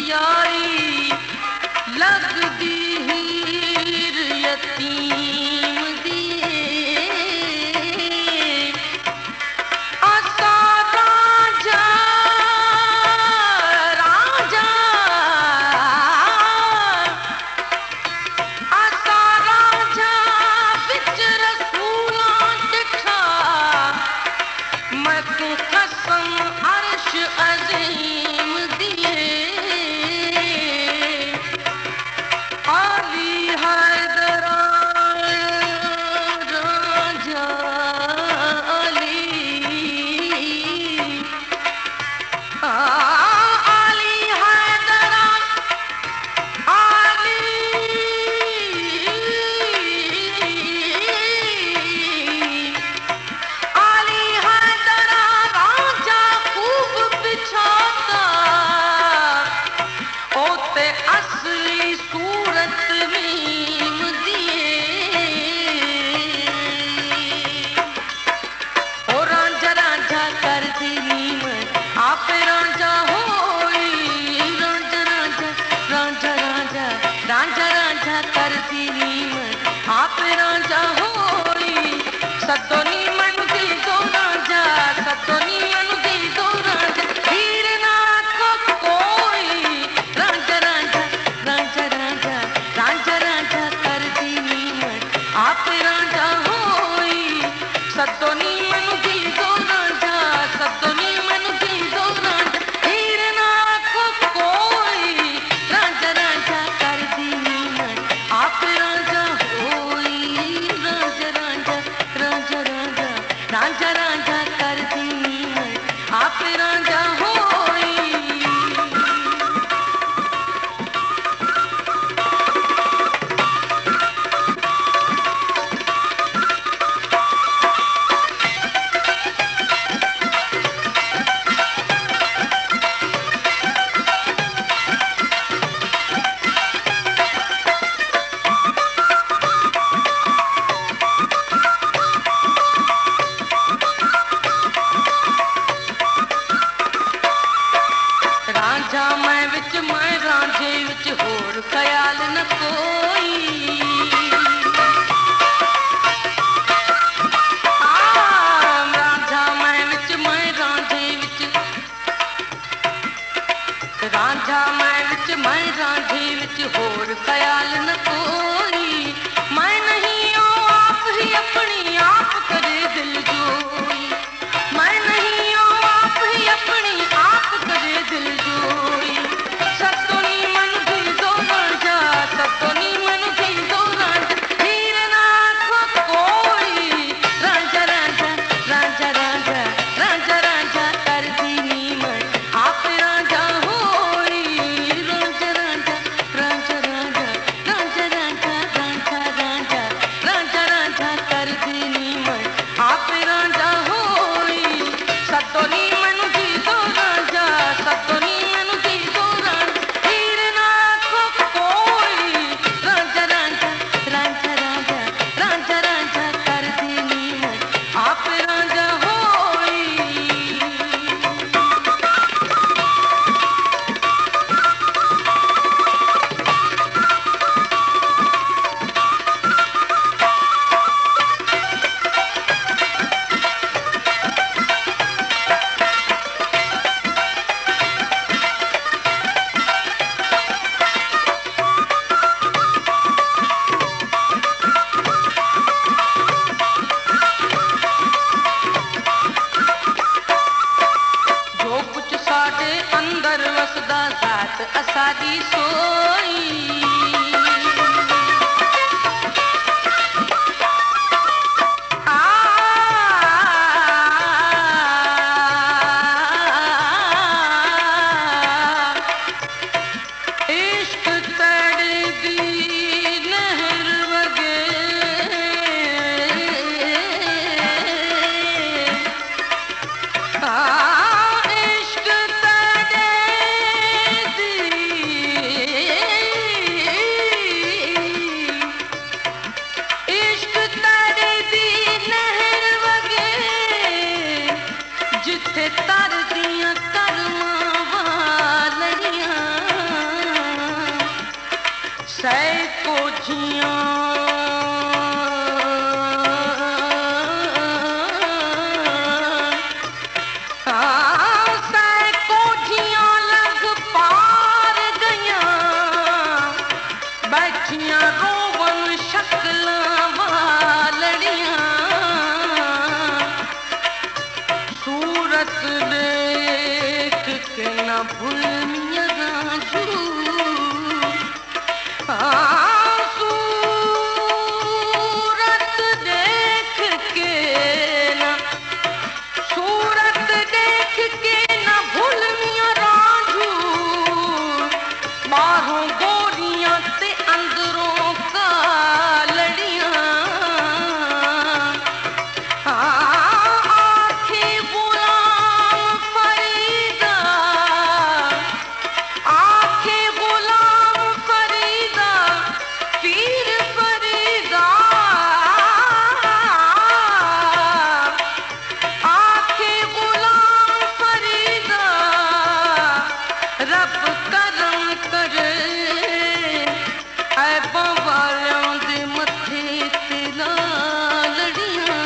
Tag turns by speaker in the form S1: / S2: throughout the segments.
S1: यारी लगदी हीर यतीम दिए आसा राजा राजा आसा राजा बिच रसूलां दिठा मैं तू कसम अर्श अजीम दिए आली हैदर राजा अली आली हैदर आली आली हैदर राजा खूब बिछाता ओते असली सूरत मीम दिए ओ रांझा रांझा कर दी नीम आप रांझा होई रांझा रांझा रांझा रांझा रांझा रांझा कर दी नीम आप रांझा होई सतो नीमन दी दो रांझा सतो नीमन दी दो रांझा हीर ना को कोई रांझा रांझा रांझा रांझा रांझा रांझा कर दी नीमन आप रांझा होई सतो नीमन दी दो रांझा सतो नीमन दी दो रांझा हीर ना को कोई रांझा रांझा कर दी नीमन आप रांझा होई रांझा रांझा रांझा रांझा रांझा रांझा कर दी नीमन आप रांझा होई रांझा मैं रांझे विच होर ख्याल न कोई रांझा मैं रांझे विच रांझा मैं रांझे विच होर ख्याल न कोई मैं नहीं ओ आप ही अपनी आप करे दिल जोई मैं नहीं ओ आप ही अपनी आप करे दिल जोई सतो नीमन दी दो रांझा सतो नीमन दी दो रांझा हीर ना को कोई रांझा रांझा रांझा रांझा रांझा रांझा कर दी नीमन आप रांझा होई रांझा रांझा रांझा रांझा रांझा रांझा रांझा रांझा रांझा रांझा कर दी नीमन आप रांझा होई सतो नीमन दी दो रांझा सतो नीमन दी दो रांझा हीर ना को कोई रांझा रांझा रांझा रांझा रांझा रांझा कर दी नीमन आप रांझा होई जो कुछ साडे अंदर वसदा जात असादी सोई इश्क तड़दी नहर वगे इश्क तड़दी कोठियां लग पार गया, बैठियां रोवन शक्लां वालड़ियां, सूरत देख के न भूलमियां राजू, सूरत देख के न, सूरत देख के न भूलमियां राजू, बाहरों गोरियां ते अंदरों कालड़ियां, आखे गुलाम फरीदा, आखे गुलाम फरीदा, पीर फरीदा, आखे गुलाम फरीदा, रब करम करे ऐबां वालियां दे मत्थे ते लालड़ियां,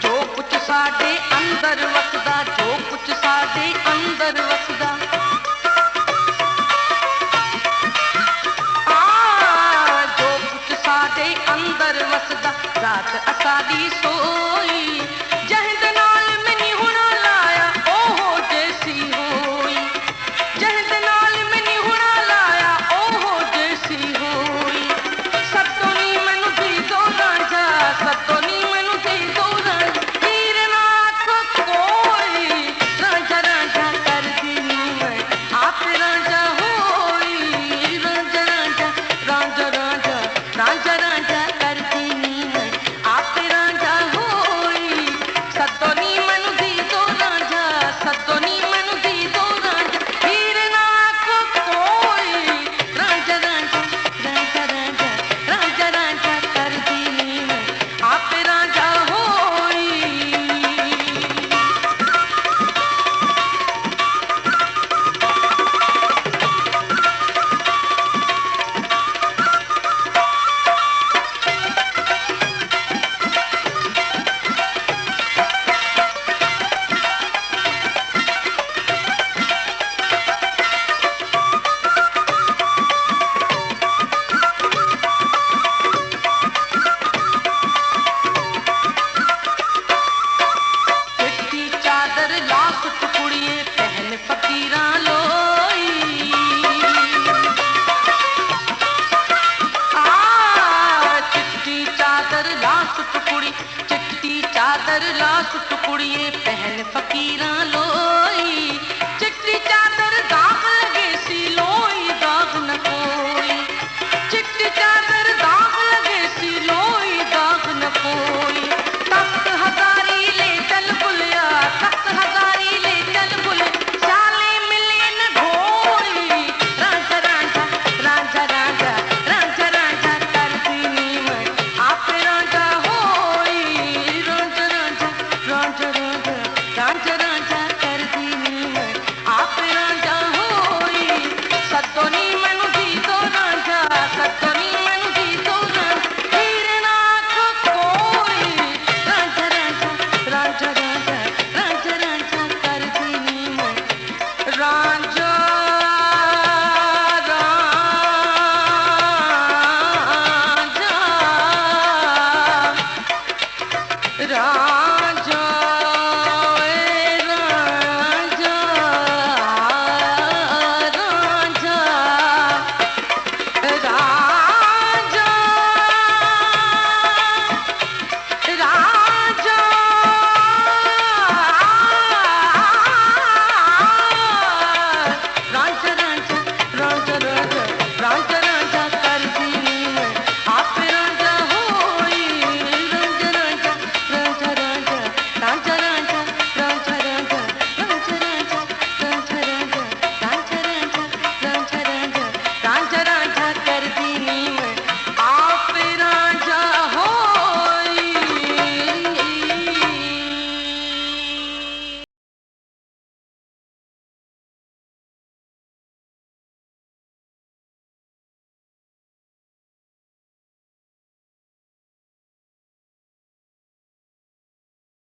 S1: जो कुछ साडे अंदर वसदा, जो कुछ साडे अंदर वसदा, जो कुछ साडे अंदर वसदा, रात असादी सोई, जहिंद नाल मैनी हुणा लाया ओहो जैसी होई, जहिंद नाल मैनी हुणा लाया ओहो जैसी होई, सत्तों नी मैनू दी दो रांझा, सत्तों नी मैनू दी दो रांझा, हीर ना आखो कोई, रांझा रांझा करदी नी मैं आप रांझा होई, रांझा रांझा रांझा रांझा रांझा रांझा करदी नी मैं आप रांझा होई, सत्तों नी मैनू दी दो रांझा, सत्तों नी मैनू दी दो रांझा, हीर ना आखो कोई, रांझा रांझा रांझा रांझा रांझा रांझा करदी नी मैं आप रांझा होई। चिट्टी चादर ला सुत कुड़िए पहन फकीरां लोई, चिट्टी चादर ला सुत कुड़ी, चिट्टी चादर ला सुत कुड़िए पहन फकीरां